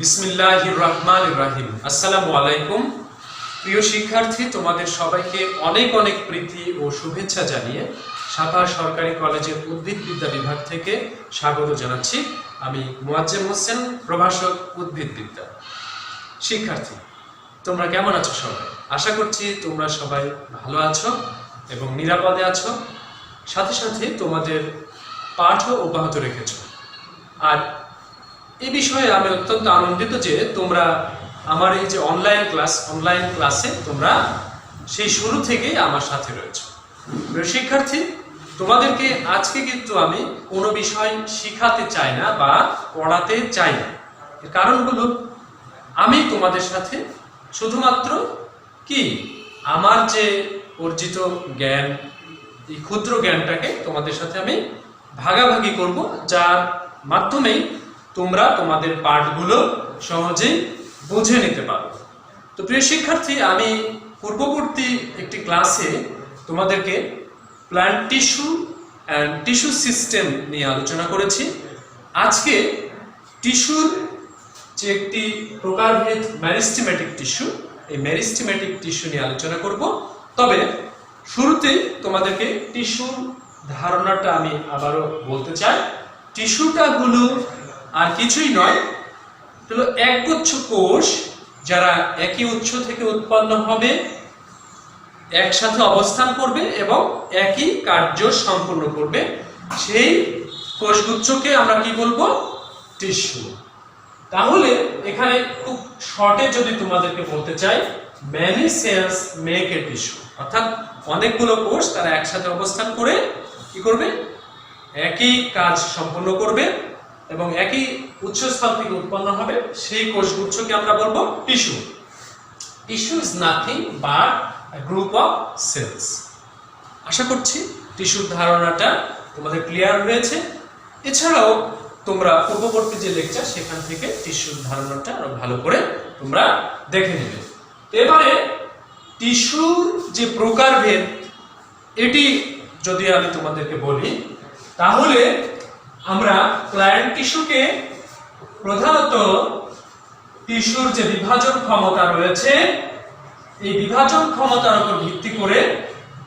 বিসমিল্লাহির রহমানির রহিম। আসসালামু আলাইকুম প্রিয় শিক্ষার্থী, তোমাদের সবাইকে অনেক অনেক প্রীতি ও শুভেচ্ছা জানিয়ে সাভার সরকারি কলেজের উদ্ভিদবিদ্যা বিভাগ থেকে স্বাগত জানাচ্ছি। আমি মুয়াজ্জেম হোসেন, প্রভাষক উদ্ভিদবিদ্যা। শিক্ষার্থী, তোমরা কেমন আছো সবাই? আশা করছি তোমরা সবাই ভালো আছো এবং নিরাপদে আছো, সাথে সাথে তোমাদের পাঠও অব্যাহত রেখেছো। আর এই বিষয়ে আমি অত্যন্ত আনন্দিত যে তোমরা আমার এই যে অনলাইন ক্লাসে তোমরা সেই শুরু থেকেই আমার সাথে রয়েছো। শিক্ষার্থী, তোমাদেরকে আজকে কিন্তু আমি কোনো বিষয় শিখাতে চাই না বা পড়াতে চাই না। এর কারণ হলো, আমি তোমাদের সাথে শুধুমাত্র কি আমার যে অর্জিত জ্ঞান, এই ক্ষুদ্র জ্ঞানটাকে তোমাদের সাথে আমি ভাগাভাগি করব, যার মাধ্যমেই তোমরা তোমাদের পাঠগুলো সহজেই বুঝে নিতে পারো। তো প্রিয় শিক্ষার্থী, আমি পূর্ববর্তী একটি ক্লাসে তোমাদেরকে plant tissue and tissue system নিয়ে আলোচনা করেছি। আজকে টিস্যুর যে একটি প্রকারভেদ মেরিস্টেমেটিক টিস্যু, এই মেরিস্টেমেটিক টিস্যু নিয়ে আলোচনা করব। তবে শুরুতেই তোমাদেরকে টিস্যুর ধারণাটা আমি আবারও বলতে চাই। টিস্যুটা হলো আর কিছুই নয়, হলো একগুচ্ছ কোষ যারা একই উৎস থেকে উৎপন্ন হবে, একসাথে অবস্থান করবে এবং একই কার্য সম্পন্ন করবে। সেই কোষগুচ্ছকে আমরা কি বলবো? টিস্যু। তাহলে এখানে খুব শর্টে যদি তোমাদেরকে বলতে চাই, many cells make a tissue, অর্থাৎ অনেকগুলো কোষ তারা একসাথে অবস্থান করে কি করবে? একই কাজ সম্পন্ন করবে এবং একই উৎসস্থল থেকে উৎপন্ন হবে। সেই কোষগুচ্ছকে আমরা বলবো tissue. Tissue is nothing but a group of cells. আশা করছি টিস্যুর ধারণাটা তোমাদের ক্লিয়ার হয়েছে। এছাড়াও তোমরা পূর্ববর্তী যে লেকচার, সেখান থেকে টিস্যুর ধারণাটা আরো ভালো করে তোমরা দেখে নেবে। তো এবারে টিস্যুর যে প্রকারভেদ, এটি যদি আমি তোমাদেরকে বলি, তাহলে আমরা প্ল্যান্ট টিস্যুকে প্রধানত টিস্যুর যে বিভাজন ক্ষমতা রয়েছে, এই বিভাজন ক্ষমতার উপর ভিত্তি করে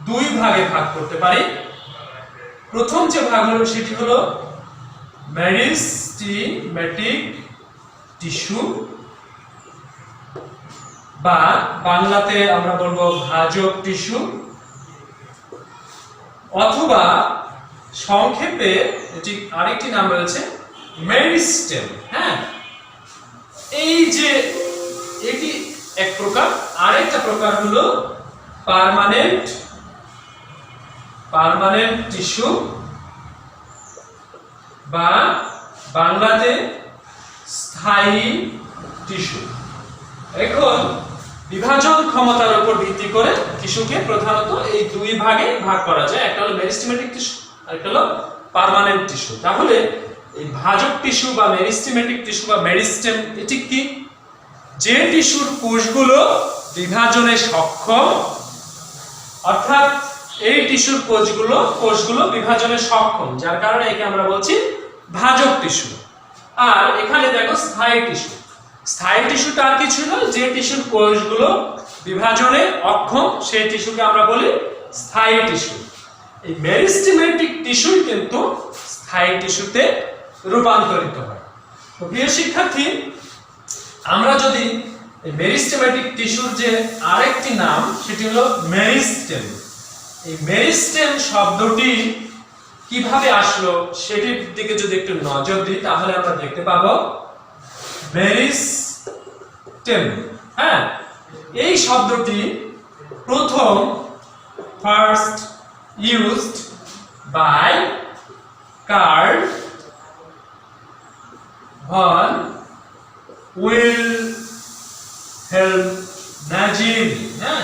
দুই ভাগে ভাগ করতে পারি। প্রথম যে ভাগ হলো সেটি হলো মেরিস্টেমেটিক টিস্যু, বা বাংলাতে আমরা বলবো ভাজক টিস্যু, অথবা সংক্ষেপে এটি আরেকটি নাম রয়েছে মেরিস্টেম। হ্যাঁ, এই যে এটি এক প্রকার। আরেকটা প্রকার হলো পার্মানেন্ট টিস্যু, বা বাংলাতে স্থায়ী টিস্যু। এখন বিভাজন ক্ষমতার উপর ভিত্তি করে টিস্যুকে প্রধানত এই দুই ভাগে ভাগ করা যায়। একটা হলো মেরিস্টেমেটিক টিস্যু, আরেকটা হলো পার্মানেন্ট টিস্যু। তাহলে এই ভাজক টিস্যু বা মেরিস্টেমেটিক টিস্যু বা মেরিস্টেম, এটি কি? যে টিস্যুর কোষগুলো বিভাজনে সক্ষম, অর্থাৎ এই টিস্যুর কোষগুলো বিভাজনে সক্ষম, যার কারণে একে আমরা বলছি ভাজক টিস্যু। আর এখানে দেখো স্থায়ী টিস্যু। স্থায়ী টিস্যুটা আর কিছু নয়, যে টিস্যুর কোষগুলো বিভাজনে অক্ষম, সেই টিস্যুকে আমরা বলি স্থায়ী টিস্যু। এই মেরিস্টেমেটিক টিস্যু কিন্তু স্থায়ী টিস্যুতে রূপান্তরিত হয়। তো প্রিয় শিক্ষার্থী, আমরা যদি এই মেরিস্টেমেটিক টিস্যুর যে আরেকটি নাম, সেটি হলো মেরিস্টেম। এই মেরিস্টেম শব্দটি কিভাবে আসলো সেটির দিকে যদি একটু নজর দিই, তাহলে আমরা দেখতে পাবো মেরিস্টেম। হ্যাঁ, এই শব্দটি first used by Karl von Wilhelm Nageli. হ্যাঁ,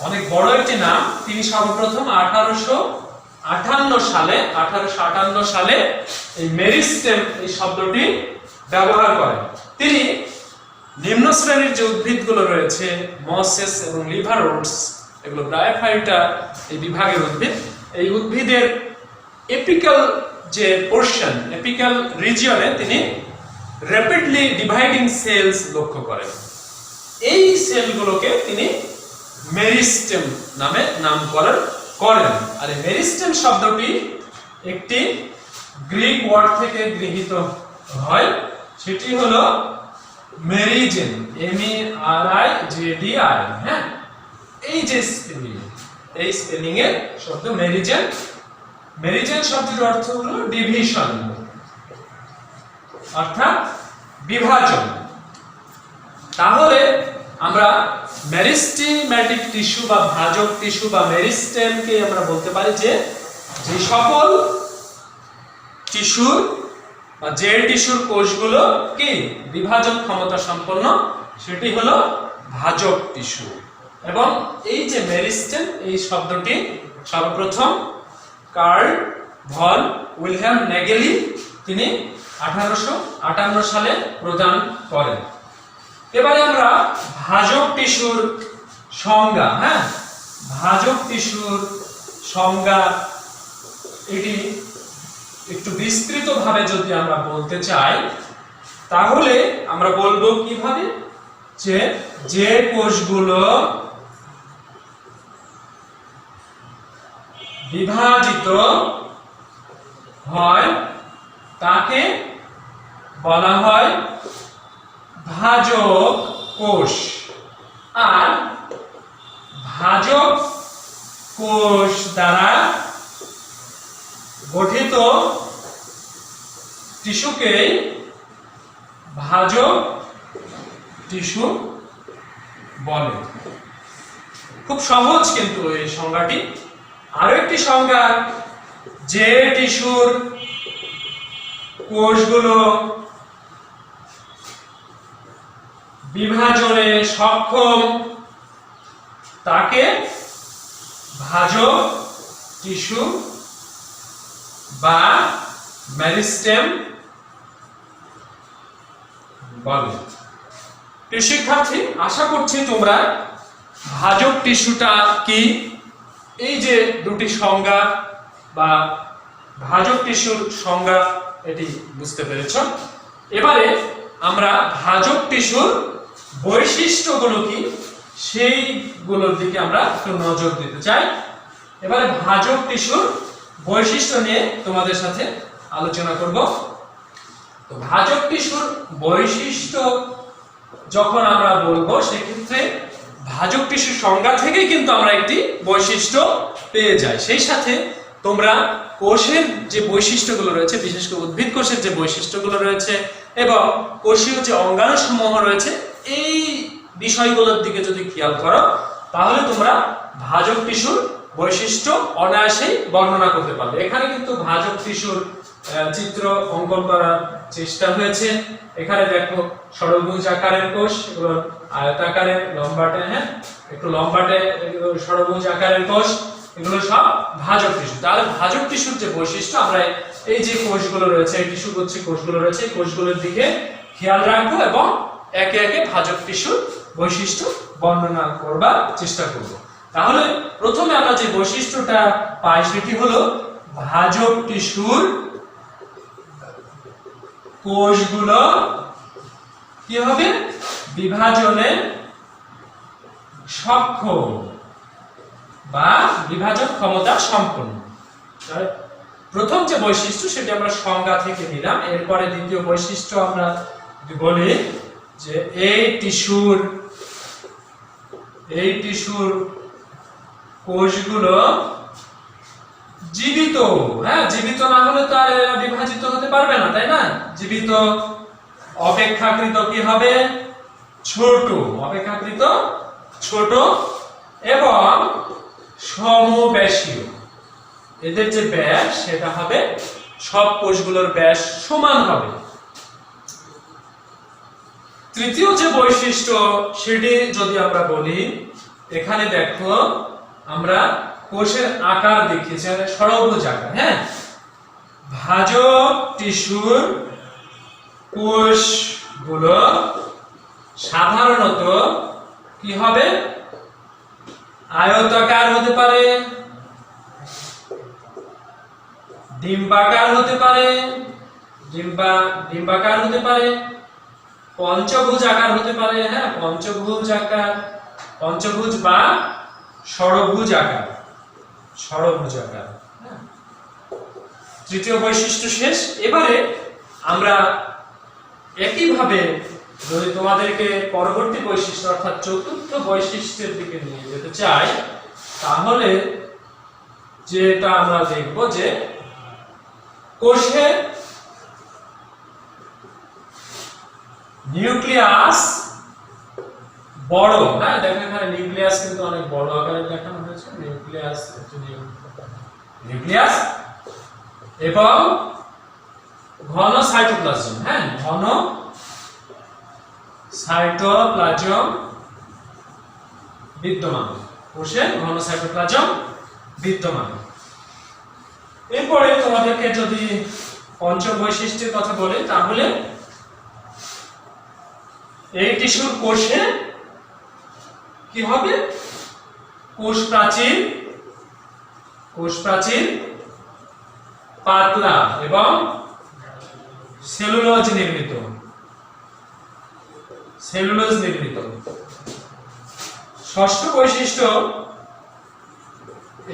অনেক বড় একটি নাম। তিনি সর্বপ্রথম 1858 সালে এই মেরিস্টেম এই শব্দটি ব্যবহার করেন। তিনি নিম্ন শ্রেণীর যে উদ্ভিদগুলো রয়েছে, মসেস এবং লিভারওর্টস, এগুলো ব্রায়োফাইটা এই বিভাগের উদ্ভিদ। এই উদ্ভিদের এপিক্যাল যে পোরশন, এপিক্যাল রিজিয়নে তিনি র্যাপিডলি ডিভাইডিং সেলস লক্ষ্য করেন। এই সেলগুলোকে তিনি মেরিস্টেম নামে নামকরণ করেন। আর এই মেরিস্টেম শব্দটি একটি গ্রিক ওয়ার্ড থেকে গৃহীত হয়, সেটি হলো মেরিজেন, MERIJDI। হ্যাঁ, এই যে স্পেলিং, এই স্পেলিং এর শব্দ মেরিজেন। মেরিজেন শব্দের অর্থ হলো ডিভিশন, অর্থাৎ বিভাজন। তাহলে আমরা মেরিস্টেমেটিক টিস্যু বা ভাজক টিস্যু বা মেরিস্টেমকে আমরা বলতে পারি যে সকল টিস্যুর বা যে টিস্যুর কোষগুলো কি বিভাজন ক্ষমতা সম্পন্ন, সেটি হলো ভাজক টিস্যু। এবং এই যে মেরিস্টেম, এই শব্দটি সর্বপ্রথম কার্ল ভন উইলহেম নেগেলি তিনি 1858 সালে প্রদান করেন। এবারে আমরা ভাজক টিস্যুর সংজ্ঞা, হ্যাঁ, ভাজক টিস্যুর সংজ্ঞা এটি একটু বিস্তৃতভাবে যদি আমরা বলতে চাই, তাহলে আমরা বলবো কিভাবে, যে কোষগুলো বিভাজিত হয় তাকে বলা হয় ভাজক কোষ। আর ভাজক কোষ দ্বারা গঠিত টিস্যুকে ভাজক টিস্যু বলে। খুব সহজ কিন্তু এই সংজ্ঞাটি। আরো একটি সংজ্ঞা, যে টিস্যুর কোষগুলো বিভাজনে সক্ষম তাকে ভাজক টিস্যু বা মেরিস্টেম বলে। প্রিয় শিক্ষার্থী, আশা করছি তোমরা ভাজক টিস্যুটা কি, এই যে দুটি সংজ্ঞা বা ভাজক টিস্যুর সংজ্ঞা, এটি বুঝতে পেরেছ। এবারে আমরা ভাজক টিস্যুর বৈশিষ্ট্যগুলো কি সেইগুলোর দিকে আমরা একটু নজর দিতে চাই। এবারে ভাজক টিস্যুর বৈশিষ্ট্য নিয়ে তোমাদের সাথে আলোচনা করব। তো ভাজক টিস্যুর বৈশিষ্ট্য যখন আমরা বলবো, সেক্ষেত্রে ভাজক টিস্যুর সংজ্ঞা থেকেই কিন্তু আমরা একটি বৈশিষ্ট্য পেয়ে যাই। সেই সাথে তোমরা কোষের যে বৈশিষ্ট্যগুলো রয়েছে, বিশেষ করে উদ্ভিদ কোষের যে বৈশিষ্ট্যগুলো রয়েছে এবং কোষীয় যে অঙ্গাণুসমূহ রয়েছে, এই বিষয়গুলোর দিকে যদি খেয়াল করো, তাহলে তোমরা ভাজক টিস্যুর বৈশিষ্ট্য অনায়াসেই বর্ণনা করতে পারবে। এখানে কিন্তু ভাজক টিস্যুর চিত্র অঙ্কন করার চেষ্টা হয়েছে। এখানে দেখো ষড়ভুজ আকারের কোষ, এগুলো আয়তাকারে, লম্বাটে, হ্যাঁ, একটু লম্বাটে ষড়ভুজ আকারের কোষ, এগুলো সব ভাজক টিস্যু। তাহলে ভাজক টিস্যুর যে বৈশিষ্ট্য, আমরা এই যে কোষগুলো রয়েছে, এই টিস্যু করছি কোষগুলো রয়েছে, এই কোষগুলোর দিকে খেয়াল রাখবো এবং একে একে ভাজক টিস্যুর বৈশিষ্ট্য বর্ণনা করবার চেষ্টা করব। তাহলে প্রথমে আমরা যে বৈশিষ্ট্যটা পাই, সেটি হলো ভাজক টিস্যুর কোষগুলো কি হবে, বিভাজনে সক্ষম বা বিভাজন ক্ষমতা সম্পন্ন। প্রথম যে বৈশিষ্ট্য, সেটি আমরা সংজ্ঞা থেকে নিলাম। এরপরে দ্বিতীয় বৈশিষ্ট্য আমরা বলি যে এই টিস্যুর কোষগুলো জীবিত। হ্যাঁ, জীবিত না হলে তো আর এরা বিভাজিত হতে পারবে না, তাই না? জীবিত, অপেক্ষাকৃত কি হবে, ছোট, অপেক্ষাকৃত ছোট এবং সমব্যাসীয়। এদের যে ব্যাস, সেটা হবে সব কোষগুলোর ব্যাস সমান হবে। তৃতীয় যে বৈশিষ্ট্য, সেটি যদি আমরা বলি, এখানে দেখো আমরা কোষের আকার দেখিয়েছি, ষড়ভুজ আকার। হ্যাঁ, ভাজক টিস্যুর কোষগুলো সাধারণত কি হবে, আয়তাকার হতে পারে, ডিম্বাকার হতে পারে ডিম্বাকার হতে পারে, পঞ্চভুজ আকার হতে পারে, হ্যাঁ পঞ্চভুজ আকার, পঞ্চভুজ বা ষড়ভুজ আকার, ষড়ভুজ আকার। তৃতীয় বৈশিষ্ট্য শেষ। এবারে আমরা একইভাবে যদি তোমাদেরকে পরবর্তী বৈশিষ্ট্য অর্থাৎ চতুর্থ বৈশিষ্ট্যের দিকে নিয়ে যেতে চাই, তাহলে যেটা আমরা দেখব যে কোষে নিউক্লিয়াস বড়, হ্যাঁ দেখো এখানে নিউক্লিয়াস কিন্তু অনেক বড় আকারে দেখানো হয়েছে, নিউক্লিয়াস এবং ঘন সাইটোপ্লাজম, হ্যাঁ ঘন সাইটোপ্লাজম বিদ্যমান, কোষে ঘন সাইটোপ্লাজম বিদ্যমান। এরপরে তোমাদেরকে যদি পঞ্চম বৈশিষ্ট্যের কথা বলি, তাহলে এই টিস্যুর কোষে কি হবে, কোষ প্রাচীর পাতলা এবং সেলুলোজ নির্মিত, ষষ্ঠ বৈশিষ্ট্য,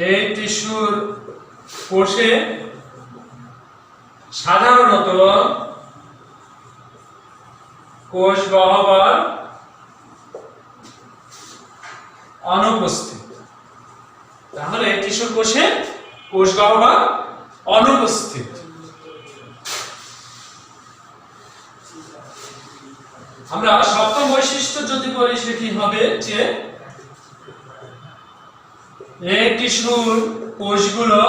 এই টিস্যুর কোষে সাধারণত কোষ গহ্বর অনুপস্থিত। তাহলে টিস্যুর কোষে কোষ গহ্বর অনুপস্থিত। আমরা সপ্তম বৈশিষ্ট্য যদি বলি, সেটি হবে যে এই টিস্যুর কোষগুলো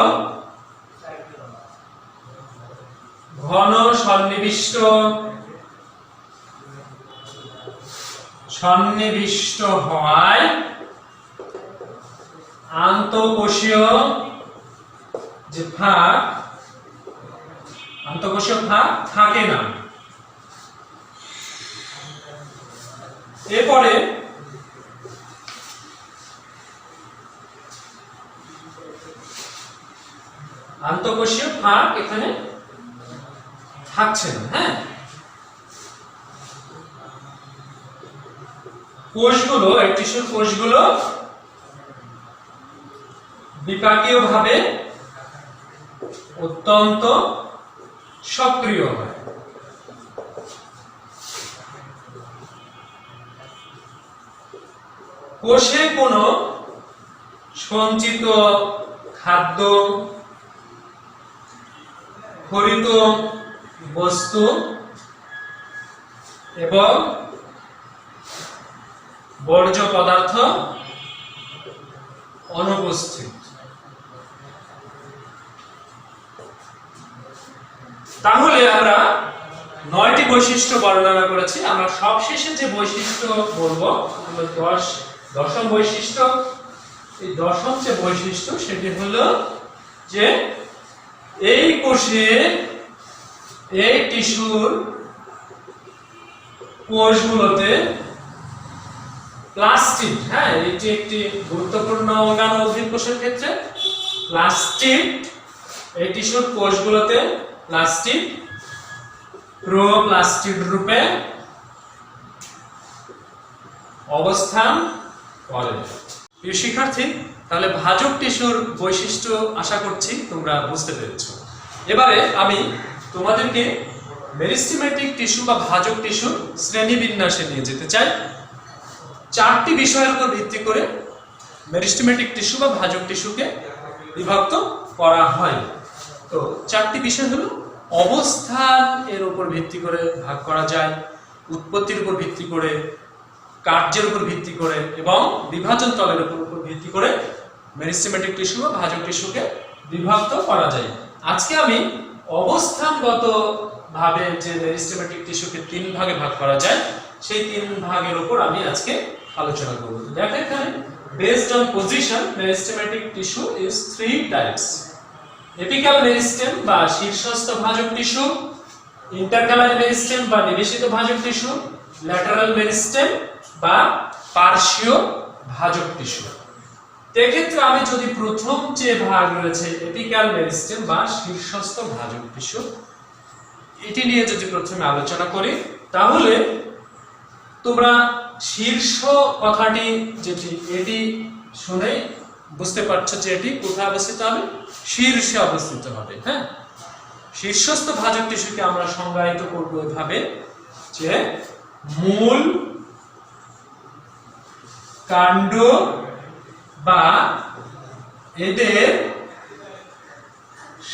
ঘন সন্নিবিষ্ট হওয়ায় আন্তঃকোষীয় যে ফাঁক, আন্তঃকোষীয় ফাঁক থাকে না। এরপরে আন্তঃকোষীয় ফাঁক এখানে থাকছে না, হ্যাঁ কোষগুলো, এই টিস্যুর কোষগুলো বিপাকীয় ভাবে অত্যন্ত সক্রিয় হয়। কোষে কোনো সঞ্চিত খাদ্য, খরিত বস্তু এবং বর্জ্য পদার্থ অনুপস্থিত। তাহলে আমরা 9টি বৈশিষ্ট্য বর্ণনা করেছি। আমরা সবশেষে যে বৈশিষ্ট্য বলবো, দশম বৈশিষ্ট্য, এই দশম যে বৈশিষ্ট্য সেটি হলো যে এই কোষে, এই টিস্যুর কোষগুলোতে প্লাস্টিড, হ্যাঁ এটি একটি গুরুত্বপূর্ণ অঙ্গাণু উদ্ভিদ কোষের ক্ষেত্রে। প্লাস্টিড, এই টিস্যুর কোষগুলোতে প্লাস্টিড প্রোপ্লাস্টিড রূপে অবস্থান করে। প্রিয় শিক্ষার্থী, তাহলে ভাজক টিস্যুর বৈশিষ্ট্য আশা করছি তোমরা বুঝতে পেরেছো। এবারে আমি তোমাদেরকে মেরিস্টেমেটিক টিস্যু বা ভাজক টিস্যুর শ্রেণীবিন্যাসে নিয়ে যেতে চাই। 4টি বিষয়ের উপর ভিত্তি করে মেরিস্টেমেটিক টিস্যু বা ভাজক টিস্যুকে বিভক্ত করা হয়। তো 4টি বিষয় হলো অবস্থান এর উপর ভিত্তি করে ভাগ করা যায়, উৎপত্তির উপর ভিত্তি করে, কার্যের উপর ভিত্তি করে এবং বিভাজন তলের উপর ভিত্তি করে মেরিস্টেমেটিক টিস্যু বা ভাজক টিস্যুকে বিভক্ত করা যায়। আজকে আমি অবস্থানগত ভাবে যে মেরিস্টেমেটিক টিস্যুকে 3 ভাগে ভাগ করা যায়, সেই 3 ভাগের উপর আমি আজকে আলোচনা করব। দেখো এখানে based on position meristematic tissue is 3 types: apical meristem বা শীর্ষস্থ ভাজক টিস্যু, ইন্টারক্যালার মেরিস্টেম বা নিবেশিত ভাজক টিস্যু, ল্যাটারাল মেরিস্টেম বা পার্শ্বীয় ভাজক টিস্যু। এক্ষেত্রে আমি যদি প্রথম যে ভাগ রয়েছে এপিক্যাল মেরিস্টেম বা শীর্ষস্থ ভাজক টিস্যু, এটি নিয়ে যদি প্রথমে আলোচনা করি, তাহলে তোমরা শীর্ষ কথাটি যেটি এটি শুনে বুঝতে পারছো যে এটি কোথায় অবস্থিত হবে, শীর্ষে অবস্থিত হবে। হ্যাঁ, শীর্ষস্থ ভাজক টিস্যুকে আমরা সংজ্ঞায়িত করব এভাবে যে মূল, কাণ্ড বা এদের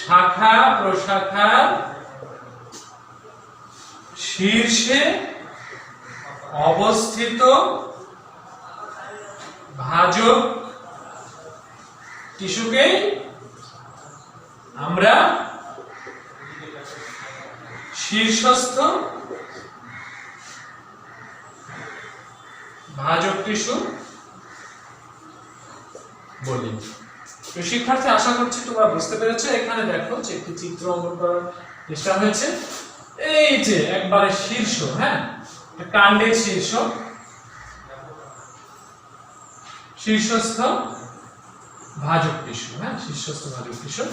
শাখা প্রশাখার শীর্ষে অবস্থিত ভাজক টিস্যুকে আমরা শীর্ষস্থ ভাজক টিস্যু বলি। তো শিক্ষার্থী, আশা করছি তোমরা বুঝতে পেরেছো। এখানে দেখো যে একটি চিত্র অঙ্কন করার চেষ্টা হয়েছে। এই যে একবারে শীর্ষ, হ্যাঁ, কাণ্ডের শীর্ষ, শীর্ষস্থ ভাজক টিস্যু। হ্যাঁ, শীর্ষস্থ ভাজক টিস্যু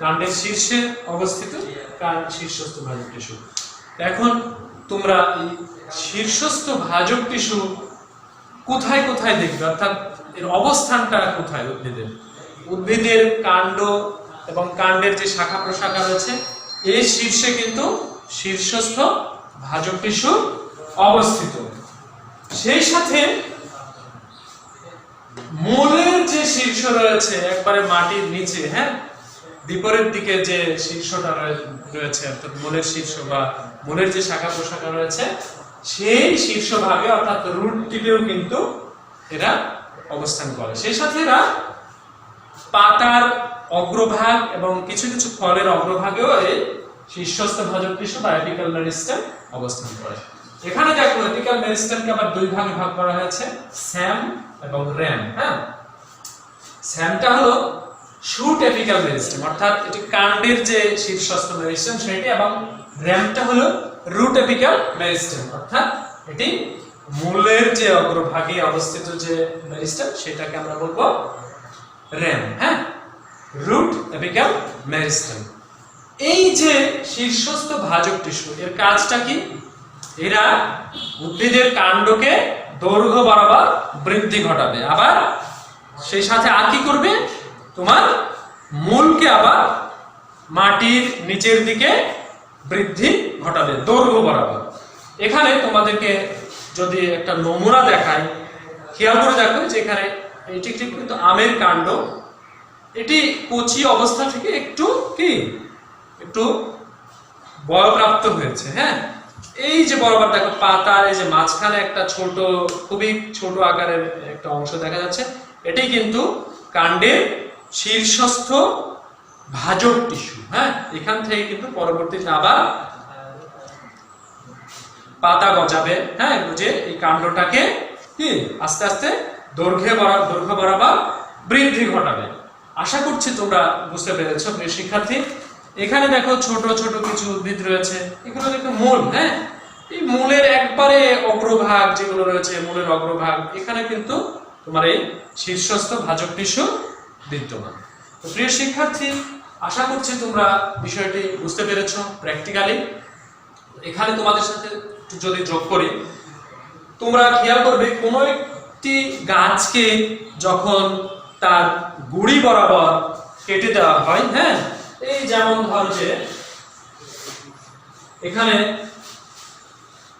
কাণ্ডের শীর্ষে অবস্থিত, শীর্ষস্থ ভাজক টিস্যু। এখন তোমরা এই শীর্ষস্থ ভাজক টিস্যু কোথায় কোথায় দেখবে, অর্থাৎ এর অবস্থানটা কোথায় উদ্ভিদের? উদ্ভিদের কাণ্ড এবং কাণ্ডের যে শাখা প্রশাখা রয়েছে এই শীর্ষে কিন্তু শীর্ষস্থ ভাজক টিস্যু অবস্থিত। সেই সাথে মূলের যে শীর্ষ রয়েছে একবারে মাটির নিচে, হ্যাঁ, বিপরীত দিকে যে শীর্ষটা রয়েছে, অর্থাৎ মূলের শীর্ষ বা মূলের যে শাখা প্রশাখা রয়েছে সেই শীর্ষ ভাগে অর্থাৎ রুট টিপেও কিন্তু এরা অবস্থান করে। সেই সাথে এরা পাতার অগ্রভাগ এবং কিছু কিছু ফলের অগ্রভাগেও এই শীর্ষস্থ ভাজক টিস্যু বা এপিক্যাল মেরিস্টেম অবস্থান করে। এখানে দেখো এপিক্যাল মেরিস্টেমকে আবার দুই ভাগে ভাগ করা হয়েছে, স্যাম এবং র্যাম। হ্যাঁ, স্যামটা হলো শুট এপিক্যাল মেরিস্টেম, অর্থাৎ এটি কাণ্ডের যে শীর্ষস্থ মেরিস্টেম সেটি, এবং র্যামটা হলো রুট এপিক্যাল মেরিস্টেম, অর্থাৎ এটি মূলের যে অগ্রভাগে অবস্থিত যে মেরিস্টেম সেটাকে আমরা বলবো র্যাম। হ্যাঁ, রুট এপিক্যাল মেরিস্টেম। এই যে শীর্ষস্থ ভাজক টিস্যু এর কাজটা কি? এরা উদ্ভিদের কাণ্ডকে দৈর্ঘ্য বরাবর বৃদ্ধি ঘটাবে, আবার সেই সাথে আর কি করবে, তোমার মূলকে আবার মাটির নিচের দিকে বৃদ্ধি ঘটাবে দৈর্ঘ্য বরাবর। এখানে তোমাদেরকে যদি একটা নমুনা দেখাই, খেয়াল করে দেখো যে এখানে এটি কিন্তু আমের কাণ্ড, এটি কচি অবস্থা থেকে একটু বয়প্রাপ্ত হয়েছে। হ্যাঁ, এই যে বরাবর দেখো পাতার এই যে মাঝখানে একটা খুবই ছোট আকারের একটা অংশ দেখা যাচ্ছে, এটি কিন্তু কাণ্ডের শীর্ষস্থ ভাজক টিস্যু। হ্যাঁ, এখান থেকে কিন্তু পরবর্তীতে আবার পাতা গজাবে। হ্যাঁ, বুঝে এই কাণ্ডটাকে কি আস্তে আস্তে দৈর্ঘ্য বরাবর বৃদ্ধি ঘটাবে। আশা করছি তোমরা বুঝতে পেরেছো প্রিয় শিক্ষার্থী। এখানে দেখো ছোট ছোট কিছু উদ্ভিদ রয়েছে, এগুলো দেখো মূল। হ্যাঁ, এই মূলের একবারে অগ্রভাগ যেগুলো রয়েছে, মূলের অগ্রভাগ, এখানে কিন্তু তোমার এই শীর্ষস্থ ভাজক টিস্যু বিদ্যমান। তো প্রিয় শিক্ষার্থী, আশা করছি তোমরা বিষয়টি বুঝতে পেরেছো প্র্যাকটিক্যালি। এখানে তোমাদের সাথে যদি যোগ করি, তোমরা খেয়াল করবে কোনো একটি গাছকে যখন তার গুড়ি বরাবর কেটে দেওয়া হয়, হ্যাঁ, এই যেমন ধরো যে এখানে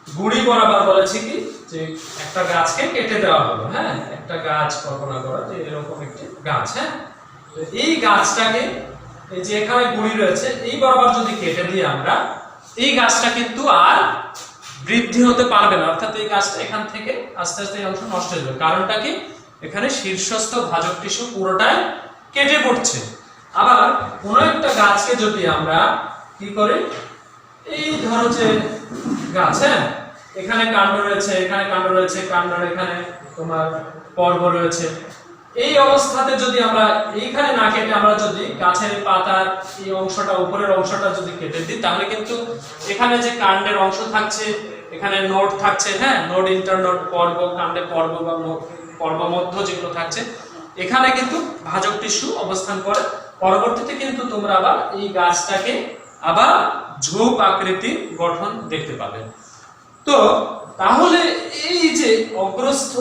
গুড়ি বরাবর বলেছি কি যে একটা গাছকে কেটে দেওয়া হলো। হ্যাঁ, একটা গাছ কল্পনা করা যে এরকম একটি গাছ। হ্যাঁ, তো এই গাছটাকে এই যে এখানে গুড়ি রয়েছে এই বরাবর যদি কেটে দিই আমরা, এই গাছটা কিন্তু আর বৃদ্ধি হতে পারবে না, অর্থাৎ এই গাছটা এখান থেকে আস্তে আস্তে এই অংশ নষ্ট হয়ে যাবে। কারণটা কি? এখানে শীর্ষস্থ ভাজক টিস্যু পুরোটাই কেটে পড়ছে। আবার কোনো একটা গাছকে যদি আমরা কি করি, এই ধরো যে গাছ, হ্যাঁ, এখানে কাণ্ড রয়েছে, এখানে কাণ্ড রয়েছে, কাণ্ডের এখানে তোমার পর্ব রয়েছে, এই অবস্থাতে যদি আমরা এইখানে না কেটে আমরা যদি গাছের পাতার এই অংশটা, উপরের অংশটা যদি কেটে দিই, তাহলে কিন্তু এখানে যে কাণ্ডের অংশ থাকছে, এখানে নোড থাকছে, হ্যাঁ, নোড ইন্টারনোড, পর্ব, কাণ্ডে পর্ব বা পর্ব মধ্য যেগুলো থাকছে, এখানে কিন্তু ভাজক টিস্যু অবস্থান করে। পরবর্তীতে কিন্তু তোমরা আবার এই গাছটাকে আবার ঝোপ আকৃতির গঠন দেখতে পাবেন। তো তাহলে এই যে অগ্রস্থ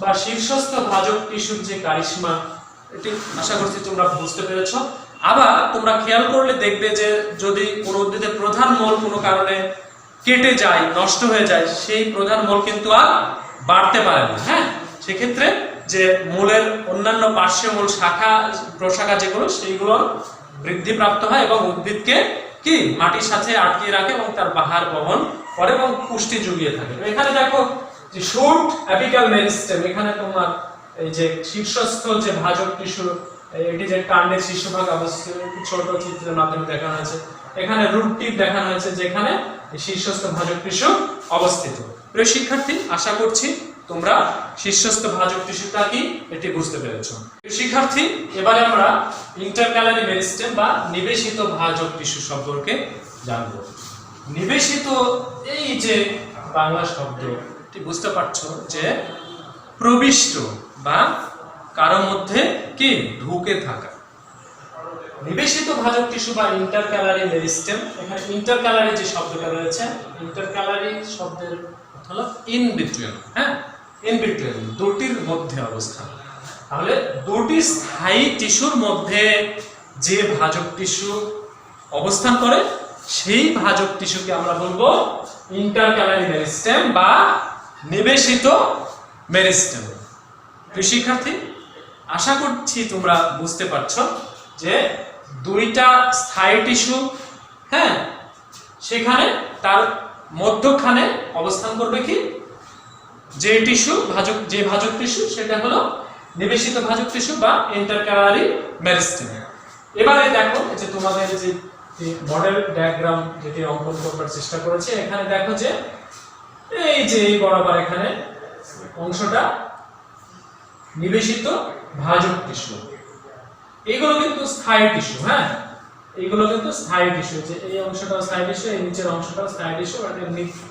বা শীর্ষস্থ ভাজক টিস্যুর যে কারিশমা, এটি আশা করছি তোমরা বুঝতে পেরেছ। আবার তোমরা খেয়াল করলে দেখবে যে যদি কোনো উদ্ভিদের প্রধান মূল কোনো কারণে কেটে যায়, নষ্ট হয়ে যায়, সেই প্রধান মূল কিন্তু আর বাড়তে পারে না। হ্যাঁ, সেক্ষেত্রে যে মূলের অন্যান্য পার্শ্বীয় মূল শাখা প্রশাখা যেগুলো সেইগুলো বৃদ্ধিপ্রাপ্ত হয় এবং উদ্ভিদকে কি মাটির সাথে আটকিয়ে রাখে এবং তার বাহার বহন করে এবং পুষ্টি জুগিয়ে থাকে। এখানে দেখো যে শুট অ্যাপিক্যাল মেরিস্টেম, এখানে তোমার এই যে শীর্ষস্থ যে ভাজক টিস্যু, এটি যে কাণ্ডের শীর্ষভাগ অবস্থিত, ছোট চিত্রের মাধ্যমে দেখানো হয়েছে। এখানে রুট টিপ দেখানো হয়েছে যেখানে শীর্ষস্থ ভাজক টিস্যু অবস্থিত। প্রিয় শিক্ষার্থী, আশা করছি তোমরা শীর্ষস্থ ভাজক টিস্যুটা কি এটি বুঝতে পেরেছো। প্রিয় শিক্ষার্থী, এবারে আমরা ইন্টারক্যালারি মেরিস্টেম বা নিবেশিত ভাজক টিস্যু সম্পর্কে জানবো। নিবেশিত এই যে বাংলা শব্দটি বুঝতে পারছো যে প্রবিষ্ট বা কারো মধ্যে কি ঢুকে থাকা। নিবেশিত ভাজক টিস্যু বা ইন্টারক্যালারি মেরিস্টেম, এখানে ইন্টারক্যালারি যে শব্দটা রয়েছে, ইন্টারক্যালারি শব্দের অর্থ হলো ইন বিটুইন। হ্যাঁ, ইন বিটুইন, দুটির মধ্যে অবস্থান। তাহলে দুটি স্থায়ী টিস্যুর মধ্যে যে ভাজক টিস্যু অবস্থান করে সেই ভাজক টিস্যুকে আমরা বলবো ইন্টারক্যালারি মেরিস্টেম বা নিবেশিত মেরিস্টেম। প্রিয় শিক্ষার্থী, আশা করছি তোমরা বুঝতে পারছো যে দুইটা স্থায়ী টিস্যু, হ্যাঁ, সেখানে তার মধ্যখানে অবস্থান করবে কি যে টিস্যু ভাজক, যে ভাজক টিস্যু সেটা হলো নিবেশিত ভাজক টিস্যু বা ইন্টারক্যালারি মেরিস্টেম। এবারে দেখো যে তোমাদের যে মডেল ডায়াগ্রাম যেটি অঙ্কন করবার চেষ্টা করেছে, এখানে দেখো যে এই যে এই বরাবর এখানে অংশটা নিবেশিত ভাজক টিস্যু, এগুলো কিন্তু স্থায়ী টিস্যু। হ্যাঁ, এইগুলো কিন্তু স্থায়ী টিস্যু, যে এই অংশটা স্থায়ী টিস্যু, এই নিচের অংশটা স্থায়ী টিস্যু, আর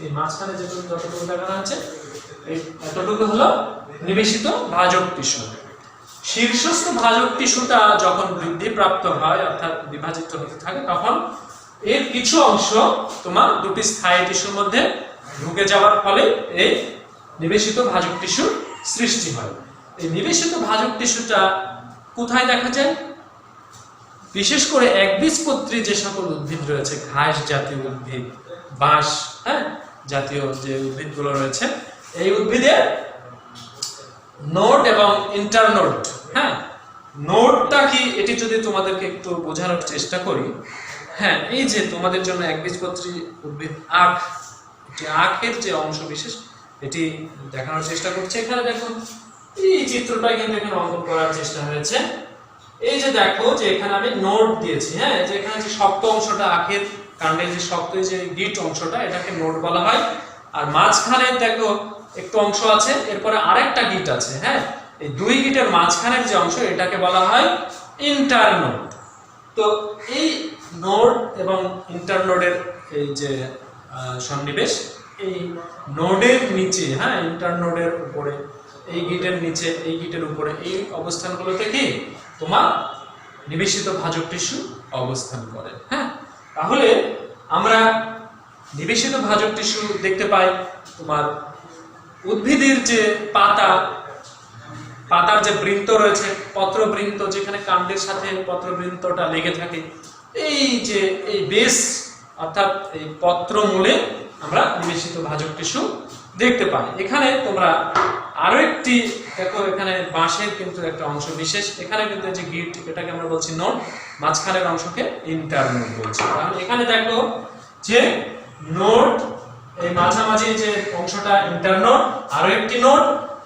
এই মাঝখানে যতটুকু দেখানো আছে এতটুকু হলো নিবেশিত ভাজক টিস্যু। শীর্ষস্থ ভাজক টিস্যুটা যখন বৃদ্ধিপ্রাপ্ত হয় অর্থাৎ বিভাজিত হতে থাকে, তখন এর কিছু অংশ তোমার দুটি স্থায়ী টিস্যুর মধ্যে ঢুকে যাওয়ার ফলে এই নিবেশিত ভাজক টিস্যুর সৃষ্টি হয়। এই নিবেশিত ভাজক টিস্যুটা কোথায় দেখা যায়? বিশেষ করে একবীজপত্রী যে সকল উদ্ভিদ রয়েছে, ঘাস জাতীয় উদ্ভিদ, বাঁশ, হ্যাঁ, জাতীয় যে উদ্ভিদগুলো রয়েছে, এই উদ্ভিদের নোড এবং ইন্টারনোড। হ্যাঁ, নোডটা কি এটি যদি তোমাদেরকে একটু বোঝানোর চেষ্টা করি। হ্যাঁ, এই যে তোমাদের জন্য একবীজপত্রী উদ্ভিদ আখ, আখের যে অংশ বিশেষ এটি দেখানোর চেষ্টা করছে। এখানে দেখো এই চিত্রটা কিন্তু এখানে অঙ্কন করার চেষ্টা হয়েছে। এই যে দেখো যে এখানে আমি নোড দিয়েছি। হ্যাঁ, যে এখানে যে শক্ত অংশটা, আখের কাণ্ডের যে শক্ত যে গিট অংশটা, এটাকে নোড বলা হয়। আর মাঝখানে দেখো একটু অংশ আছে, এরপরে আরেকটা গিট আছে। হ্যাঁ, এই দুই গিটের মাঝখানের যে অংশ এটাকে বলা হয় ইন্টারনোড। তো এই নোড এবং ইন্টারনোডের এই যে সন্নিবেশ, এই নোডের নিচে, হ্যাঁ, ইন্টারনোডের উপরে, এই গিটের নিচে, এই গিটের উপরে, এই অবস্থানগুলোতে কি তোমার নিবেশিত ভাজক টিস্যু অবস্থান করে। হ্যাঁ, তাহলে আমরা নিবেশিত ভাজক টিস্যু দেখতে পাই তোমার উদ্ভিদের যে পাতার যে বৃন্ত রয়েছে, পত্রবৃন্ত, যেখানে কাণ্ডের সাথে পত্রবৃন্তটা লেগে থাকে, এই যে এই বেস অর্থাৎ এই পত্রমূলে আমরা নিবেশিত ভাজক টিস্যু দেখতে পাই। এখানে তোমরা আরো একটি দেখো, এখানে বাঁশের কিন্তু একটা অংশ বিশেষ, এখানে কিন্তু যে গিট, এটাকে আমরা বলছি নোড, মাঝখানের অংশকে ইন্টারনোড বলছি। তাহলে এখানে দেখো যে নোড, এই মাঝামাঝি যে অংশটা ইন্টারনোড, আরো একটি নোড।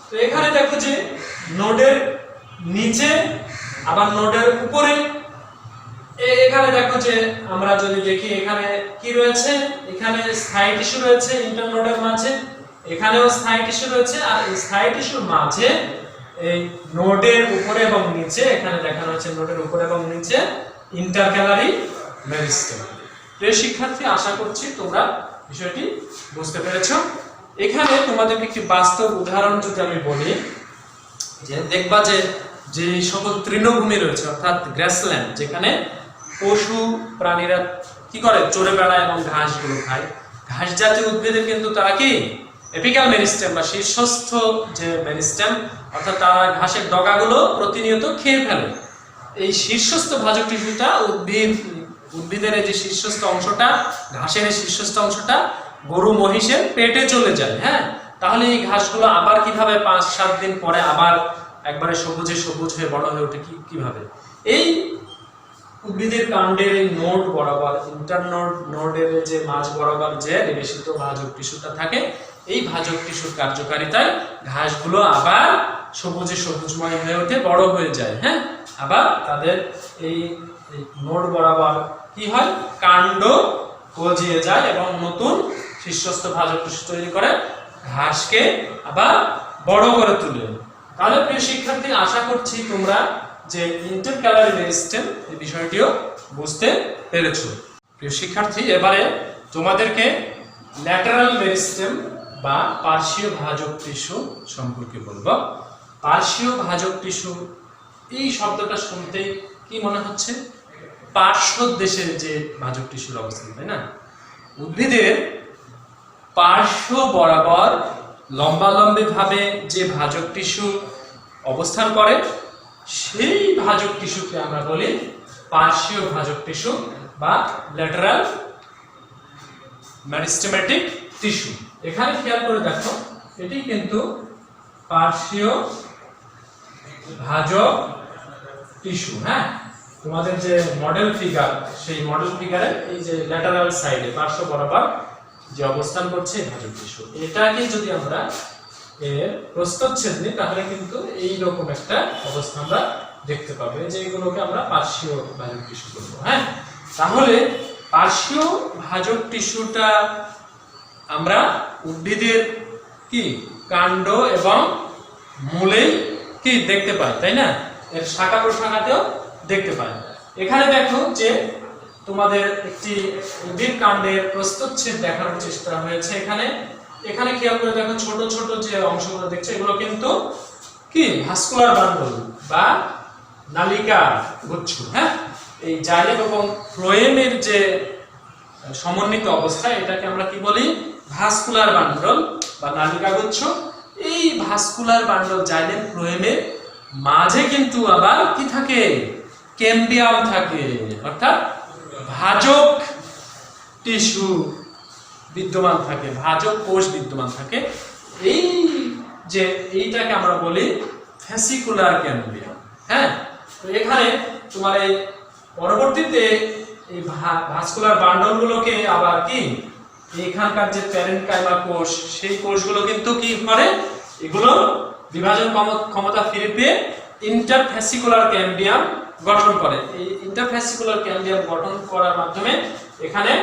তো এখানে দেখো যে নোডের নিচে আবার নোডের উপরে, এখানে দেখো যে আমরা যদি দেখি এখানে কি রয়েছে, এখানে স্থায়ী টিস্যু রয়েছে ইন্টারনোডের মাঝে, এখানেও স্থায়ী টিস্যু রয়েছে, আর এই স্থায়ী টিস্যুর মাঝে এই নোডের উপরে এবং নিচে, এখানে দেখানো হচ্ছে নোডের উপরে এবং নিচে ইন্টারক্যালারি মেরিস্টেম। প্রিয় শিক্ষার্থী, আশা করছি তোমরা বিষয়টি বুঝতে পেরেছো। এখানে তোমাদেরকে একটি বাস্তব উদাহরণ যদি আমি বলি, যে দেখবা যে যে সকল তৃণভূমি রয়েছে অর্থাৎ গ্রাসল্যান্ড, যেখানে পশু প্রাণীরা কি করে, চড়ে বেড়ায় এবং ঘাসগুলো খায়। ঘাস জাতীয় উদ্ভিদের কিন্তু তারা কি এপিক্যাল মেরিস্টেম বা শীর্ষস্থ যে মেরিস্টেম, অর্থাৎ তারা ঘাসের ডগাগুলো প্রতিনিয়ত খেয়ে ফেলে। এই শীর্ষস্থ ভাজক টিস্যুটা উদ্ভিদের এই যে শীর্ষস্থ অংশটা, ঘাসের এই শীর্ষস্থ অংশটা গরু মহিষের পেটে চলে যায়। হ্যাঁ, তাহলে এই ঘাসগুলো আবার কিভাবে 5-7 দিন পরে আবার একবারে সবুজে সবুজ হয়ে বড় হয়ে ওঠে কিভাবে? এই উদ্ভিদের কাণ্ডের এই নোড বরাবর, নোডের যে মাঝ বরাবর যে নিবেশিত ভাজক টিস্যুটা থাকে, এই ভাজক টিস্যুর কার্যকারিতায় ঘাসগুলো আবার সবুজে সবুজময় হয়ে ওঠে, বড় হয়ে যায়। হ্যাঁ, আবার তাদের এই নোড বরাবর কি হয়, কাণ্ড গজিয়ে যায় এবং নতুন শীর্ষস্থ ভাজক টিস্যু তৈরি করে ঘাসকে আবার বড় করে তুলে। তাহলে প্রিয় শিক্ষার্থী, আশা করছি তোমরা যে ইন্টারক্যালারি মেরিস্টেম এই বিষয়টিও বুঝতে পেরেছো। প্রিয় শিক্ষার্থী, এবারে তোমাদেরকে ল্যাটারাল মেরিস্টেম বা পার্শ্বীয় ভাজক টিস্যু সম্পর্কে বলবো। পার্শ্বীয় ভাজক টিস্যু এই শব্দটা শুনতেই কি মনে হচ্ছে? পার্শ্ব দেশের যে ভাজক টিস্যুর অবস্থান, তাই না? উদ্ভিদের পার্শ্ব বরাবর লম্বালম্বি ভাবে যে ভাজক টিস্যু অবস্থান করে, সেই ভাজক টিস্যুকে আমরা বলি পার্শ্বীয় ভাজক টিস্যু বা ল্যাটারাল মেরিস্টেমেটিক টিস্যু। এখানে খেয়াল করে দেখো, এটি কিন্তু পার্শ্বীয় ভাজক টিস্যু। হ্যাঁ, তোমাদের যে মডেল ফিগার, সেই মডেল ফিগারে এই যে ল্যাটারাল সাইডে পার্শ্ব বরাবর যে অবস্থান করছে ভাজক টিস্যু, এটাকে যদি আমরা এর প্রস্থচ্ছেদ নিই তাহলে কিন্তু এই রকম একটা অবস্থা আমরা দেখতে পাবো, যে এগুলোকে আমরা পার্শ্বীয় ভাজক টিস্যু বলবো। হ্যাঁ, তাহলে পার্শ্বীয় ভাজক টিস্যুটা আমরা উদ্ভিদের কি কাণ্ড এবং মূলে কি দেখতে পাই, তাই না? এর শাখা প্রশাখাতেও দেখতে পাই। এখানে দেখো যে তোমাদের একটি উদ্ভিদ কাণ্ডের প্রস্থচ্ছেদ দেখানোর চেষ্টা হয়েছে। এখানে খেয়াল করে দেখো, ছোট ছোট যে অংশগুলো দেখছো, এগুলো কিন্তু কি ভাস্কুলার বান্ডল বা নালিকা গুচ্ছ। হ্যাঁ, এই জাইলেম এবং ফ্লোয়েমের যে সমন্বিত অবস্থা, এটাকে আমরা কি বলি? ভাস্কুলার বান্ডল বা নালিকা গুচ্ছ। এই ভাস্কুলার বান্ডল জাইলেম ফ্লোয়েমের মাঝে কিন্তু আবার কি থাকে? ক্যাম্বিয়াম থাকে, অর্থাৎ ভাজক টিস্যু বিদ্যমান থাকে, ভাজক কোষ বিদ্যমান থাকে। এই যে এইটাকে আমরা বলি ভেসিকুলার ক্যাম্বিয়াম। হ্যাঁ, তো এখানে তোমার এই পরবর্তীতে এই ভাস্কুলার বান্ডলগুলোকে আবার কি এখানকার যে প্যারেনকাইমা কোষ, সেই কোষগুলো কিন্তু কি করে? এগুলো বিভাজন ক্ষমতা ফিরে পেয়ে ইন্টারভেসিকুলার ক্যাম্বিয়াম গঠন করে। এই ইন্টারভেসিকুলার ক্যাম্বিয়াম গঠন করার মাধ্যমে এখানে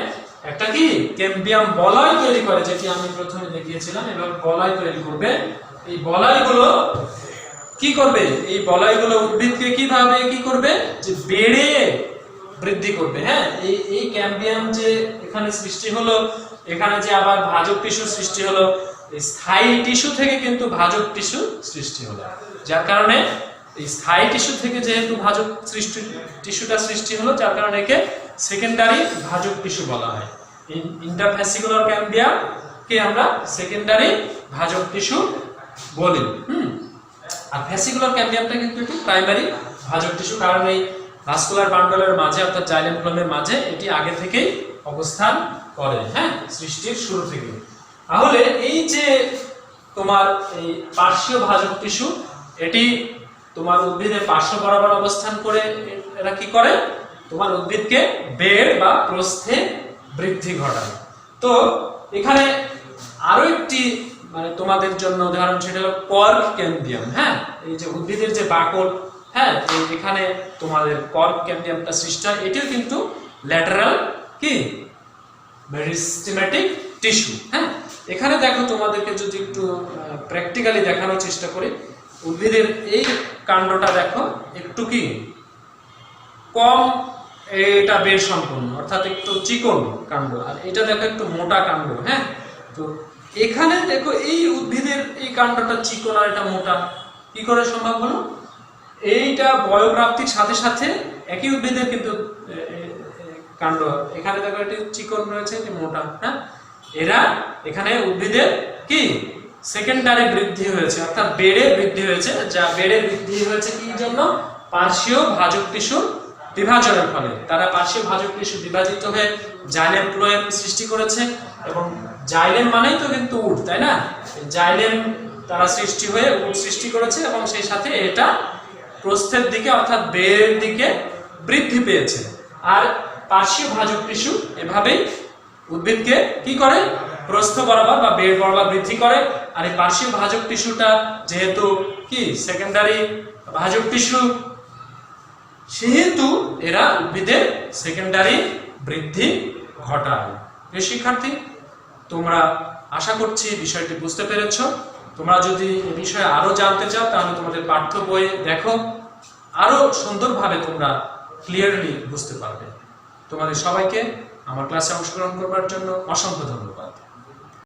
একটা কি ক্যাম্বিয়াম বলয় তৈরি করে, যেটি আমি প্রথমে দেখিয়েছিলাম। এবার বলয় তৈরি করবে। এই বলয়গুলো কি করবে? এই বলয়গুলো উদ্ভিদকে কিভাবে কি করবে? যে বেড়ে বৃদ্ধি করবে। হ্যাঁ, এই ক্যাম্বিয়াম যে এখানে সৃষ্টি হলো, এখানে যে আবার ভাজক টিস্যু সৃষ্টি হলো, এই স্থায়ী টিস্যু থেকে কিন্তু ভাজক টিস্যু সৃষ্টি হলো, যার কারণে এই স্থায়ী টিস্যু থেকে যেহেতু ভাজক টিস্যুটা সৃষ্টি হলো, যার কারণে একে সেকেন্ডারি ভাজক টিস্যু বলা হয়। ইন্টারভেসিকুলার ক্যাম্বিয়াম কে আমরা সেকেন্ডারি ভাজক টিস্যু বলি। আর ভেসিকুলার ক্যাম্বিয়ামটা কিন্তু একটি প্রাইমারি ভাজক টিস্যু, কারণ এই ভাস্কুলার বান্ডলের মাঝে অর্থাৎ জাইলেম ফ্লোয়েমের মাঝে এটি আগে থেকেই অবস্থান করে। হ্যাঁ, সৃষ্টির শুরু থেকে। তাহলে এই যে তোমার এই পার্শ্বীয় ভাজক টিস্যু, এটি তোমার উদ্ভিদের পার্শ্ব বরাবর অবস্থান করে এরা কি করে? তোমার উদ্ভিদকে বেড় বা প্রস্থে বৃদ্ধি ঘটায়। তো এখানে আরো একটি মানে তোমাদের জন্য উদাহরণ, সেটা হলো কর্ক ক্যাম্বিয়াম। হ্যাঁ, এই যে উদ্ভিদের যে বাকল, হ্যাঁ, এখানে তোমাদের কর্ক ক্যাম্বিয়ামটা সৃষ্টি হয়। এটিও কিন্তু ল্যাটারাল কি মেরিস্টেমেটিক টিস্যু। হ্যাঁ, এখানে দেখো তোমাদেরকে যদি একটু প্র্যাকটিক্যালি দেখানোর চেষ্টা করি, উদ্ভিদের এই কাণ্ডটা দেখো একটু কি কম, এটা বের সম্পূর্ণ, অর্থাৎ একটু চিকন কাণ্ড, আর এটা দেখো একটু মোটা কাণ্ড। হ্যাঁ, তো এখানে দেখো এই উদ্ভিদের এই কাণ্ডটা চিকন আর এটা মোটা, কি করে সম্ভব হলো? এইটা বয়ঃপ্রাপ্তির সাথে সাথে একই উদ্ভিদের কিন্তু কাণ্ড, এখানে দেখো এটি চিকন রয়েছে, এটি মোটা, হ্যাঁ। এরা এখানে উদ্ভিদের কি সেকেন্ডারি বৃদ্ধি হয়েছে, অর্থাৎ বেড়ে বৃদ্ধি হয়েছে, যা বেড়ে বৃদ্ধি হয়েছে কি জন্য? পার্শ্বীয় ভাজক টিস্যুর বিভাজনের ফলে। তারা পার্শ্বীয় ভাজক টিস্যু বিভাজিত হয়ে জাইলেম ফ্লোয়েম সৃষ্টি করেছে, এবং জাইলেম মানেই তো কিন্তু উড, তাই না? জাইলেম তারা সৃষ্টি হয়ে উড সৃষ্টি করেছে, এবং সেই সাথে এটা প্রস্থের দিকে অর্থাৎ বেড়ের দিকে বৃদ্ধি পেয়েছে। আর পার্শ্বীয় ভাজক টিস্যু এভাবেই উদ্ভিদকে কি করে? প্রস্থ বরাবর বা বেড় বরাবর বৃদ্ধি করে। আর এই পার্শ্বীয় ভাজক টিস্যুটা যেহেতু কি সেকেন্ডারি ভাজক টিস্যু, সেহেতু এরা উদ্ভিদের সেকেন্ডারি বৃদ্ধি ঘটায়। প্রিয় শিক্ষার্থী, তোমরা আশা করছি বিষয়টি বুঝতে পেরেছো। তোমরা যদি এই বিষয়ে আরো জানতে চাও তাহলে তোমাদের পাঠ্য বই দেখো, আরো সুন্দরভাবে তোমরা ক্লিয়ারলি বুঝতে পারবে। তোমাদের সবাইকে আমার ক্লাসে অংশগ্রহণ করবার জন্য অসংখ্য ধন্যবাদ।